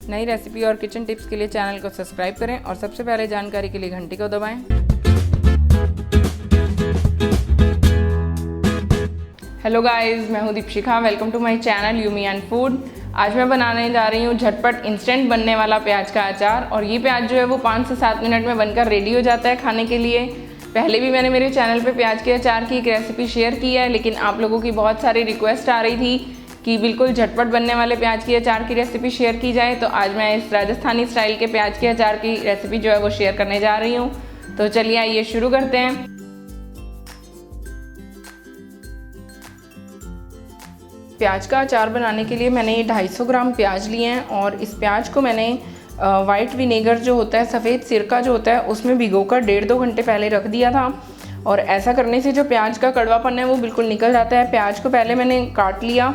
नई रेसिपी और kitchen tips के लिए चैनल को सब्सक्राइब करें और सबसे पहले जानकारी के लिए घंटी को दबाएं। हेलो गाइस, मैं हूं Deepshikha. Welcome to my channel yummy and food. आज मैं बनाने जा रही हूं झटपट इंस्टेंट बनने वाला प्याज का अचार। और ये प्याज जो है वो 5 से 7 मिनट में बनकर रेडी हो जाता है खाने के लिए। पहले भी मैंने मेरे चैनल पे प्याज के अचार की एक रेसिपी शेयर की है, लेकिन आप लोगों की बहुत सारी रिक्वेस्ट आ रही थी कि बिल्कुल झटपट बनने वाले प्याज की अचार की रेसिपी शेयर की जाए। तो आज मैं इस राजस्थानी स्टाइल के प्याज के अचार की रेसिपी जो है वो शेयर करने जा रही हूँ। तो चलिए आइए शुरू करते हैं। प्याज का अचार बनाने के लिए मैंने ये 250 ग्राम प्याज लिए हैं और इस प्याज को मैंने वाइट विनेगर जो होता है, सफ़ेद सिरका जो होता है, उसमें भिगोकर 1.5-2 घंटे पहले रख दिया था। और ऐसा करने से जो प्याज का कड़वापन है वो बिल्कुल निकल जाता है। प्याज को पहले मैंने काट लिया,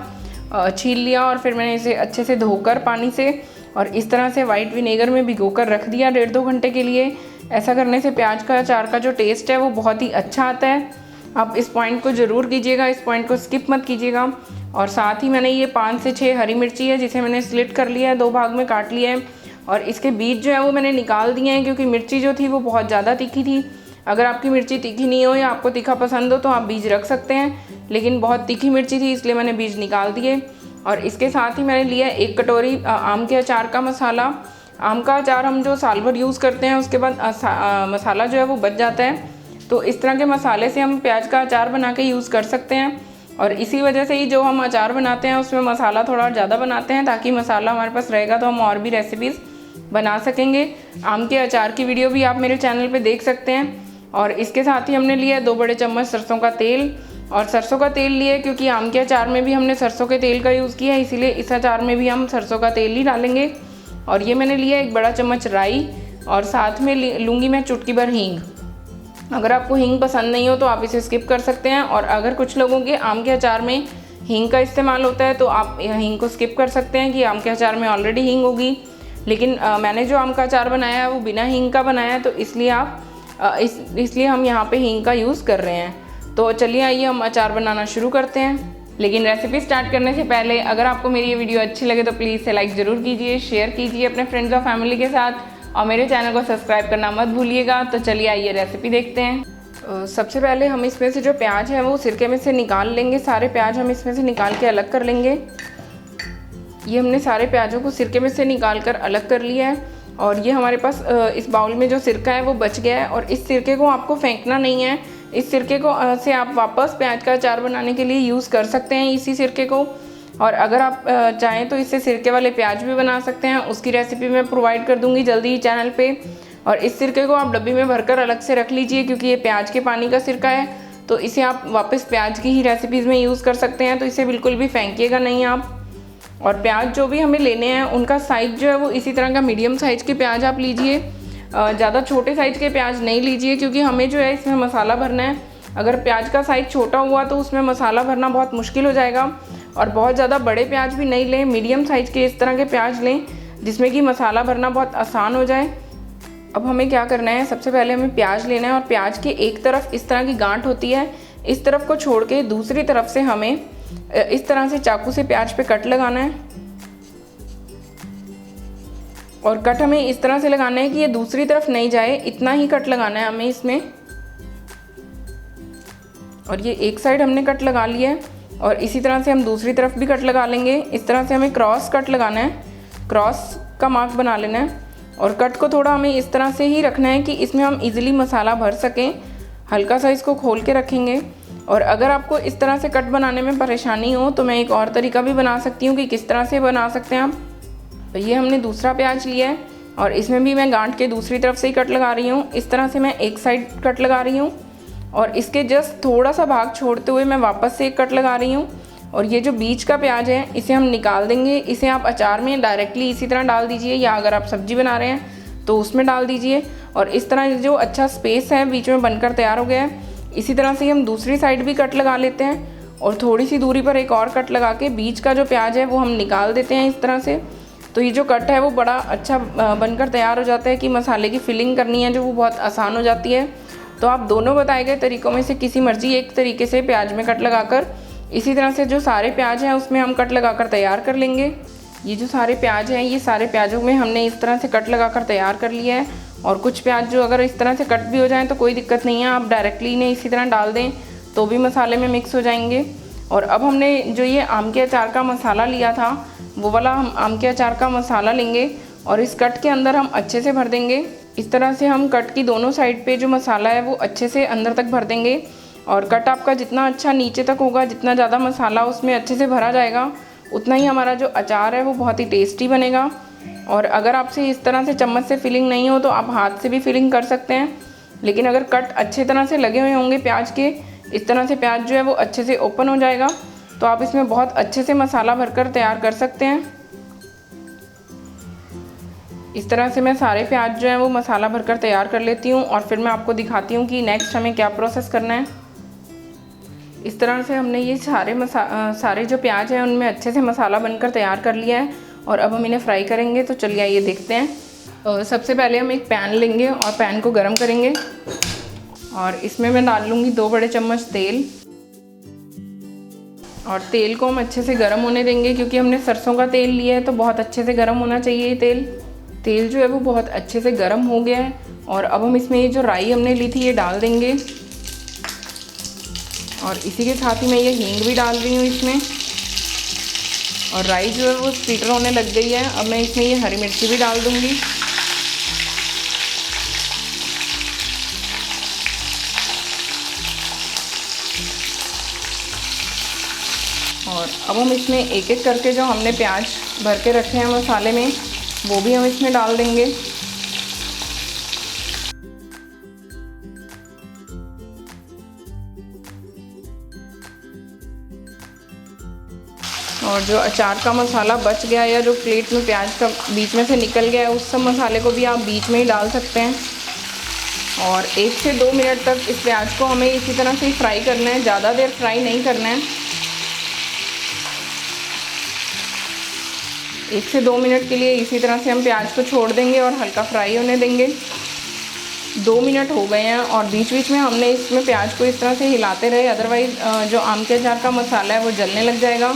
छील लिया और फिर मैंने इसे अच्छे से धोकर पानी से और इस तरह से वाइट विनेगर में भिगोकर रख दिया 1.5-2 घंटे के लिए। ऐसा करने से प्याज का अचार का जो टेस्ट है वो बहुत ही अच्छा आता है। आप इस पॉइंट को ज़रूर कीजिएगा, इस पॉइंट को स्किप मत कीजिएगा। और साथ ही मैंने ये 5 से 6 हरी मिर्ची है जिसे मैंने स्लिट कर लिया है, 2 भाग में काट लिया है और इसके बीज जो है वो मैंने निकाल दिए हैं, क्योंकि मिर्ची जो थी वो बहुत ज़्यादा तीखी थी। अगर आपकी मिर्ची तीखी नहीं हो या आपको तीखा पसंद हो तो आप बीज रख सकते हैं, लेकिन बहुत तीखी मिर्ची थी इसलिए मैंने बीज निकाल दिए। और इसके साथ ही मैंने लिया 1 कटोरी आम के अचार का मसाला। आम का अचार हम जो साल भर यूज़ करते हैं उसके बाद मसाला जो है वो बच जाता है, तो इस तरह के मसाले से हम प्याज का अचार बना के यूज़ कर सकते हैं। और इसी वजह से ही जो हम अचार बनाते हैं उसमें मसाला थोड़ा ज़्यादा बनाते हैं, ताकि मसाला हमारे पास रहेगा तो हम और भी रेसिपीज़ बना सकेंगे। आम के अचार की वीडियो भी आप मेरे चैनल पे देख सकते हैं। और इसके साथ ही हमने लिया 2 बड़े चम्मच सरसों का तेल। और सरसों का तेल लिए क्योंकि आम के अचार में भी हमने सरसों के तेल का यूज़ किया है, इसीलिए इस अचार में भी हम सरसों का तेल ही डालेंगे। और ये मैंने लिया 1 बड़ा चम्मच राई और साथ में लूँगी मैं चुटकी भर हींग। अगर आपको हींग पसंद नहीं हो तो आप इसे स्किप कर सकते हैं। और अगर कुछ लोगों के आम के अचार में हींग का इस्तेमाल होता है तो आप हींग को स्किप कर सकते हैं कि आम के अचार में ऑलरेडी हींग होगी। लेकिन मैंने जो आम का अचार बनाया है वो बिना हींग का बनाया है, तो इसलिए हम यहाँ पे हींग का यूज़ कर रहे हैं। तो चलिए आइए हम अचार बनाना शुरू करते हैं। लेकिन रेसिपी स्टार्ट करने से पहले अगर आपको मेरी ये वीडियो अच्छी लगे तो प्लीज़ इसे लाइक ज़रूर कीजिए, शेयर कीजिए अपने फ्रेंड्स और फैमिली के साथ और मेरे चैनल को सब्सक्राइब करना मत भूलिएगा। तो चलिए आइए रेसिपी देखते हैं। सबसे पहले हम इसमें से जो प्याज है वो सिरके में से निकाल लेंगे। सारे प्याज हम इसमें से निकाल के अलग कर लेंगे। ये हमने सारे प्याजों को सिरके में से निकाल कर अलग कर लिया है। और ये हमारे पास इस बाउल में जो सिरका है वो बच गया है। और इस सिरके को आपको फेंकना नहीं है, इस सिरके को से आप वापस प्याज का अचार बनाने के लिए यूज़ कर सकते हैं इसी सिरके को। और अगर आप चाहें तो इससे सिरके वाले प्याज भी बना सकते हैं, उसकी रेसिपी मैं प्रोवाइड कर दूंगी जल्दी ही चैनल पे। और इस सिरके को आप डब्बी में भरकर अलग से रख लीजिए, क्योंकि ये प्याज के पानी का सिरका है, तो इसे आप वापस प्याज की ही रेसिपीज़ में यूज़ कर सकते हैं। तो इसे बिल्कुल भी फेंकिएगा नहीं आप। और प्याज जो भी हमें लेने हैं उनका साइज़ जो है वो इसी तरह का मीडियम साइज़ के प्याज आप लीजिए, ज़्यादा छोटे साइज़ के प्याज नहीं लीजिए, क्योंकि हमें जो है इसमें मसाला भरना है। अगर प्याज का साइज़ छोटा हुआ तो उसमें मसाला भरना बहुत मुश्किल हो जाएगा। और बहुत ज़्यादा बड़े प्याज भी नहीं लें, मीडियम साइज़ के इस तरह के प्याज लें जिसमें कि मसाला भरना बहुत आसान हो जाए। अब हमें क्या करना है, सबसे पहले हमें प्याज लेना है और प्याज के एक तरफ इस तरह की गांठ होती है, इस तरफ को छोड़ के दूसरी तरफ से हमें इस तरह से चाकू से प्याज पे कट लगाना है। और कट हमें इस तरह से लगाना है कि ये दूसरी तरफ नहीं जाए, इतना ही कट लगाना है हमें इसमें। और ये एक साइड हमने कट लगा लिया है और इसी तरह से हम दूसरी तरफ भी कट लगा लेंगे। इस तरह से हमें क्रॉस कट लगाना है, क्रॉस का मार्क बना लेना है। और कट को थोड़ा हमें इस तरह से ही रखना है कि इसमें हम इजीली मसाला भर सकें। हल्का सा इसको खोल के रखेंगे। और अगर आपको इस तरह से कट बनाने में परेशानी हो तो मैं एक और तरीका भी बना सकती हूँ कि किस तरह से बना सकते हैं आप। तो ये हमने दूसरा प्याज लिया है और इसमें भी मैं गांठ के दूसरी तरफ से ही कट लगा रही हूँ। इस तरह से मैं एक साइड कट लगा रही हूँ और इसके जस्ट थोड़ा सा भाग छोड़ते हुए मैं वापस से एक कट लगा रही हूँ। और ये जो बीच का प्याज है इसे हम निकाल देंगे। इसे आप अचार में डायरेक्टली इसी तरह डाल दीजिए, या अगर आप सब्जी बना रहे हैं तो उसमें डाल दीजिए। और इस तरह जो अच्छा स्पेस है बीच में बनकर तैयार हो गया है। इसी तरह से हम दूसरी साइड भी कट लगा लेते हैं और थोड़ी सी दूरी पर एक और कट लगा के बीच का जो प्याज है वो हम निकाल देते हैं इस तरह से। तो ये जो कट है वो बड़ा अच्छा बनकर तैयार हो जाता है कि मसाले की फिलिंग करनी है जो वो बहुत आसान हो जाती है। तो आप दोनों बताए गए तरीक़ों में से किसी मर्जी एक तरीके से प्याज में कट लगाकर इसी तरह से जो सारे प्याज हैं उसमें हम कट लगाकर तैयार कर लेंगे। ये जो सारे प्याज हैं, ये सारे प्याजों में हमने इस तरह से कट लगा कर तैयार कर लिया है। और कुछ प्याज जो अगर इस तरह से कट भी हो जाएं तो कोई दिक्कत नहीं है, आप डायरेक्टली इन्हें इसी तरह डाल दें तो भी मसाले में मिक्स हो जाएंगे। और अब हमने जो ये आम के अचार का मसाला लिया था, वो वाला हम आम के अचार का मसाला लेंगे और इस कट के अंदर हम अच्छे से भर देंगे। इस तरह से हम कट की दोनों साइड पे जो मसाला है वो अच्छे से अंदर तक भर देंगे। और कट आपका जितना अच्छा नीचे तक होगा, जितना ज़्यादा मसाला उसमें अच्छे से भरा जाएगा, उतना ही हमारा जो अचार है वो बहुत ही टेस्टी बनेगा। और अगर आपसे इस तरह से चम्मच से फिलिंग नहीं हो तो आप हाथ से भी फिलिंग कर सकते हैं, लेकिन अगर कट अच्छे तरह से लगे हुए होंगे प्याज के, इस तरह से प्याज जो है वो अच्छे से ओपन हो जाएगा, तो आप इसमें बहुत अच्छे से मसाला भरकर तैयार कर सकते हैं। इस तरह से मैं सारे प्याज जो हैं वो मसाला भरकर तैयार कर लेती हूँ और फिर मैं आपको दिखाती हूँ कि नेक्स्ट हमें क्या प्रोसेस करना है। इस तरह से हमने ये सारे जो प्याज हैं उनमें अच्छे से मसाला बनकर तैयार कर लिया है और अब हम इन्हें फ्राई करेंगे। तो चलिए ये देखते हैं। सबसे पहले हम एक पैन लेंगे और पैन को गरम करेंगे और इसमें मैं डाल लूँगी 2 बड़े चम्मच तेल। और तेल को हम अच्छे से गर्म होने देंगे, क्योंकि हमने सरसों का तेल लिया है तो बहुत अच्छे से गर्म होना चाहिए ये तेल जो है वो बहुत अच्छे से गर्म हो गया है। और अब हम इसमें ये जो राई हमने ली थी ये डाल देंगे और इसी के साथ ही मैं ये हींग भी डाल रही हूँ इसमें। और राई जो है वो स्प्लिटर होने लग गई है। अब मैं इसमें ये हरी मिर्ची भी डाल दूँगी। और अब हम इसमें एक एक करके जो हमने प्याज भर के रखे हैं मसाले में, वो भी हम इसमें डाल देंगे। और जो अचार का मसाला बच गया या जो प्लेट में प्याज का बीच में से निकल गया है, उस सब मसाले को भी आप बीच में ही डाल सकते हैं। और 1 से 2 मिनट तक इस प्याज को हमें इसी तरह से फ्राई करना है, ज़्यादा देर फ्राई नहीं करना है। 1 से 2 मिनट के लिए इसी तरह से हम प्याज को छोड़ देंगे और हल्का फ्राई होने देंगे। 2 मिनट हो गए हैं और बीच बीच में हमने इसमें प्याज को इस तरह से हिलाते रहे, अदरवाइज़ जो आम के अचार का मसाला है वो जलने लग जाएगा।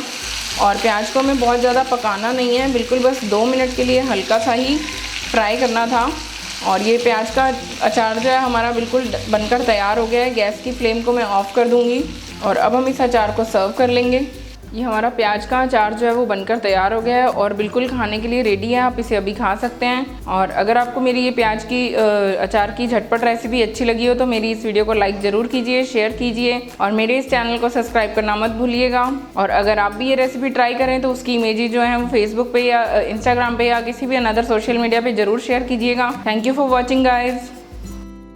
और प्याज को हमें बहुत ज़्यादा पकाना नहीं है, बिल्कुल बस 2 मिनट के लिए हल्का सा ही फ्राई करना था। और ये प्याज का अचार जो है हमारा बिल्कुल बनकर तैयार हो गया है। गैस की फ्लेम को मैं ऑफ़ कर दूँगी और अब हम इस अचार को सर्व कर लेंगे। ये हमारा प्याज का अचार जो है वो बनकर तैयार हो गया है और बिल्कुल खाने के लिए रेडी है। आप इसे अभी खा सकते हैं। और अगर आपको मेरी ये प्याज की अचार की झटपट रेसिपी अच्छी लगी हो तो मेरी इस वीडियो को लाइक ज़रूर कीजिए, शेयर कीजिए और मेरे इस चैनल को सब्सक्राइब करना मत भूलिएगा। और अगर आप भी ये रेसिपी ट्राई करें तो उसकी इमेजेस जो है वो फेसबुक पे या इंस्टाग्राम पे या किसी भी अनदर सोशल मीडिया पे ज़रूर शेयर कीजिएगा। Thank you for watching guys.